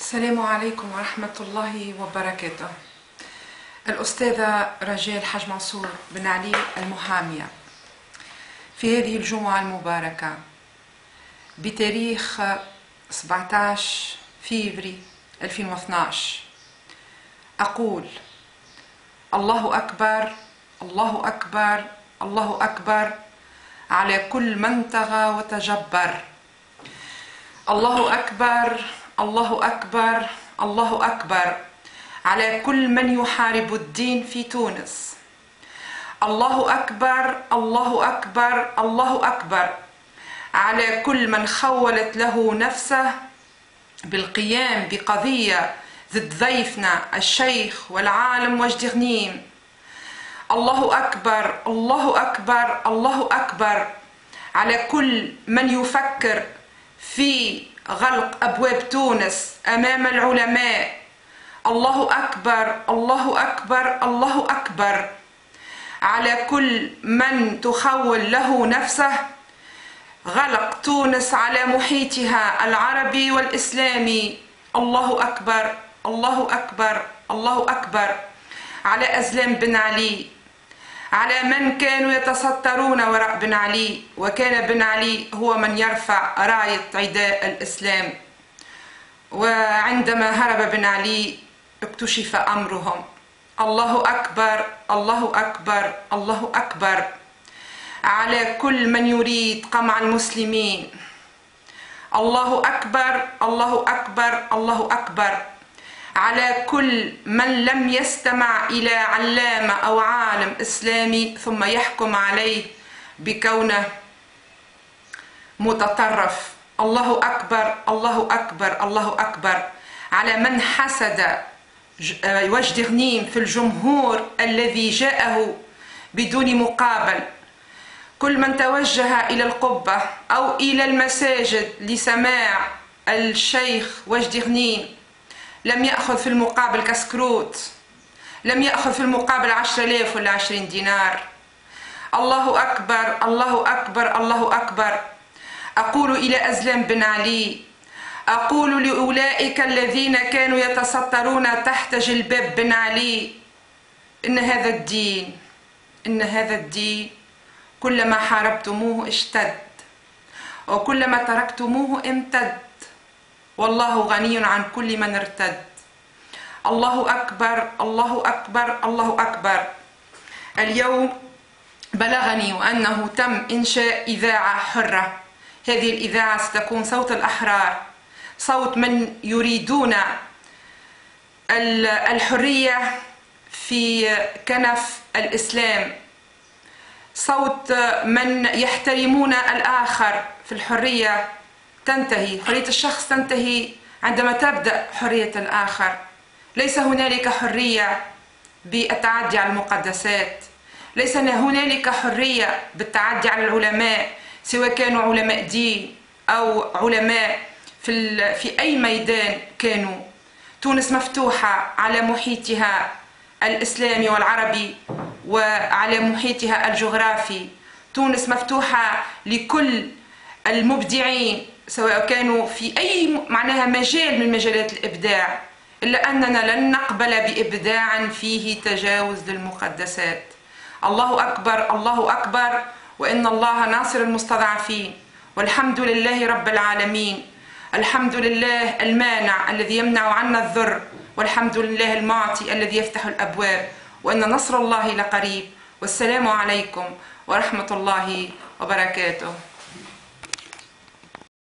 السلام عليكم ورحمة الله وبركاته. الأستاذة رجاء الحاج منصور بن علي المحامية، في هذه الجمعة المباركة بتاريخ 17 فيفري 2012 أقول: الله أكبر، الله أكبر، الله أكبر على كل من طغى وتجبر. الله أكبر، الله أكبر، الله أكبر على كل من يحارب الدين في تونس. الله أكبر، الله أكبر، الله أكبر على كل من خولت له نفسه بالقيام بقضية ضد ضيفنا الشيخ والعالم وجدي غنيم. الله أكبر، الله أكبر، الله أكبر على كل من يفكر في غلق أبواب تونس أمام العلماء. الله أكبر، الله أكبر، الله أكبر على كل من تخول له نفسه غلق تونس على محيطها العربي والإسلامي. الله أكبر، الله أكبر، الله أكبر على أزلام بن علي، على من كانوا يتسترون وراء بن علي، وكان بن علي هو من يرفع راية عداء الإسلام. وعندما هرب بن علي اكتشف أمرهم. الله أكبر، الله أكبر، الله أكبر على كل من يريد قمع المسلمين. الله أكبر، الله أكبر، الله أكبر على كل من لم يستمع إلى علامة أو عالم إسلامي ثم يحكم عليه بكونه متطرف. الله أكبر، الله أكبر، الله أكبر على من حسد وجدي غنيم في الجمهور الذي جاءه بدون مقابل. كل من توجه إلى القبة أو إلى المساجد لسماع الشيخ وجدي غنيم لم يأخذ في المقابل كسكروت، لم يأخذ في المقابل 10,000 ولا 20 دينار. الله أكبر، الله أكبر، الله أكبر. أقول إلى أزلام بن علي، أقول لأولئك الذين كانوا يتسترون تحت جلباب بن علي: إن هذا الدين، إن هذا الدين كلما حاربتموه اشتد، وكلما تركتموه امتد، والله غني عن كل من ارتد. الله أكبر، الله أكبر، الله أكبر. اليوم بلغني أنه تم إنشاء إذاعة حرة. هذه الإذاعة ستكون صوت الأحرار، صوت من يريدون الحرية في كنف الإسلام، صوت من يحترمون الآخر. في الحرية تنتهي حرية الشخص، تنتهي عندما تبدأ حرية الآخر. ليس هنالك حرية بالتعدي على المقدسات، ليس هنالك حرية بالتعدي على العلماء، سواء كانوا علماء دين أو علماء في أي ميدان كانوا. تونس مفتوحة على محيطها الإسلامي والعربي وعلى محيطها الجغرافي. تونس مفتوحة لكل المبدعين سواء كانوا في أي مجال من مجالات الإبداع، إلا أننا لن نقبل بإبداع فيه تجاوز للمقدسات. الله أكبر، الله أكبر، وإن الله ناصر المستضعفين، والحمد لله رب العالمين. الحمد لله المانع الذي يمنع عنا الضر، والحمد لله المعطي الذي يفتح الأبواب، وإن نصر الله لقريب. والسلام عليكم ورحمة الله وبركاته.